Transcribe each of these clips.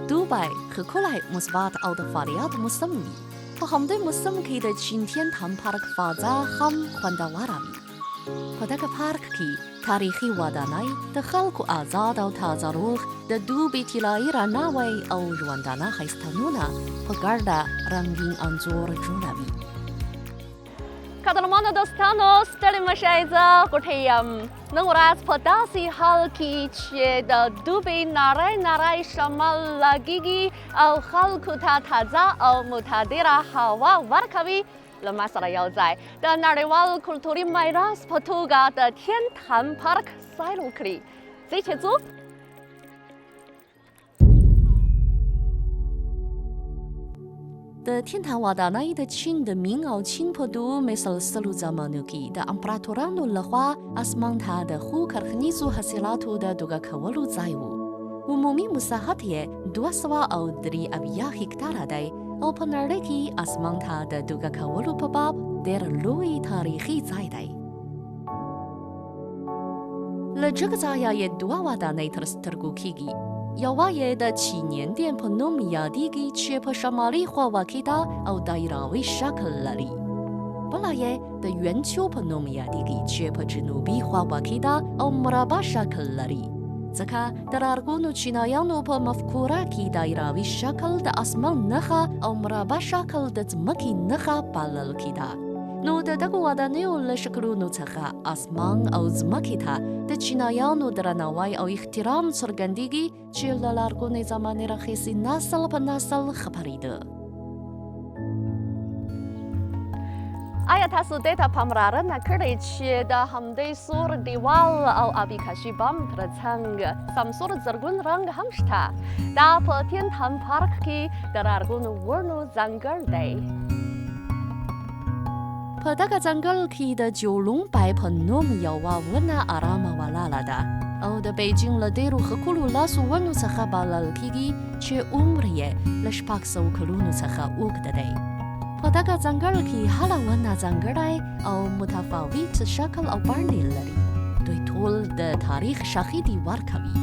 دوبای خکلای مثبت او د فعالیت موسم وي. په همدې موسم کې د چین تام پارک فضا هم خوندوره وي. په دغه پارک کې تاریخي ودانۍ د خلکو آزاد او تازه روح د دوبي طلایي رڼاوې او ژوندانه ښایستانونه په ګرده رنګین انځور جوړوي. قدرمنو دوستانو، ستړي مشئ، زه غوټۍ یم. نن ورځ په داسې حال کې چې د دوبي نری شمال لګیږي او خلکو ته تازه او معتدله هوا ورکوي، له ما سره یو ځای د نړیوال کلتوري میراث په توګه د تین تان پارک سیل وکړي. ځئ چې ځو. د تین تان ودانۍ د چین د مین او چین په دوو مسلسلو زمانو کې د امپراتورانو لخوا اسمان ته د ښو کرنیزو حاصلاتو د دوګه کولو ځای و. عمومي مساحت یې 283 هکتاره دی او په نړۍ کې اسمان ته د دوګه کولو په باب ډېر لوی تاریخي ځای دی. له جګ ځایه یې دوه ودانۍ تر سترګو کېږي. یوه یې د چینیندین په نوم یادیږي چې په شمالي خوا واقع ده او دایروي شکل لري. بله یې د یونچیو په نوم یادیږي چې په جنوبي خوا واقع ده او مربع شکل لري. ځکه د لرغونو چینایانو په مفکوره کې دایروي شکل د اسمان نښه او مربع شکل د ځمکې نښه بلل کېده. نو د دغو ودانیو له شکلونو څخه اسمان او ځمکې ته د چینایانو درناوی او احترام څرګندېږي چې له لرغونې زمانې راهیسې نسل په نسل خپرېده. آیا تاسو دې ته پاملرنه کړې چې د همدې سور دیوال او آبي کاشي بام ترڅنګ سمسور زرغون رنګ هم شته؟ دا په تین تان پارک کې د لرغونو ونو ځنګل دی. په دغه ځنګل کې د جولونګ پای په نوم یوه ونه ارامه ولاړه ده او د بیجینګ له ډېرو ښکلو لاسو ونو څخه بلل کېږي چې عمر یې له 600 کلونو څخه اوږده دی. په دغه ځنګل کې هره ونه ځانګړی او متفاوت شکل او بڼې لري. دوی ټول د تاریخ شاهدي ورکوي.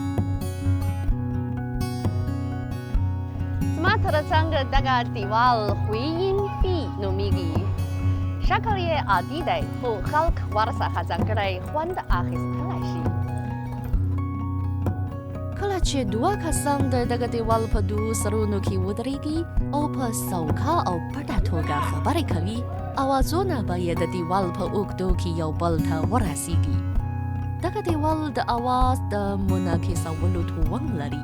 زما ترڅنګ دغه دیوال خویین فی نومیږي. شکل یې عادي دی خو خلک ورڅخه ځانګړی خوند اخیستلی شي. کله چې دوه کسان د دغه دیوال په دوو سرونو کې ودرېږي او په سوکه او پټه توګه خبرې کوي، اوازونه به یې د دیوال په اوږدو کې یو بل ته ورسیږي. دغه دیوال د اواز د منعکسولو توان لري.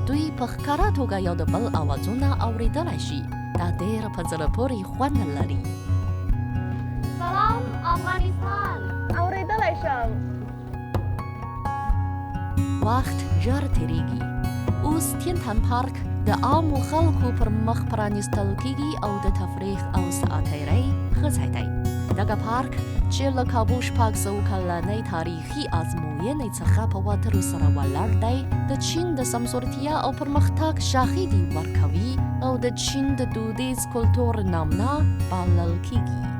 دوی په ښکاره توګه یو د بل اوازونه اورېدلی شي. دا ډېر په زړه پورې خوند لري. سلام افغانستان، اورېدلی شم. وخت ژر تېرېږي. اوس تین تان پارک د عامو خلکو پر مخ پرانیستل کېږي او د تفریح او ساعتېرۍ ښه ځای دی. دغه پارک چې له کابو 600 کلنۍ تاریخي ازموینې څخه په وترو سره ولاړ دی، د چین د سمسورتیا او پرمختګ شاهدي ورکوي او د چین د دودیز کلتور نمونه بلل کېږي.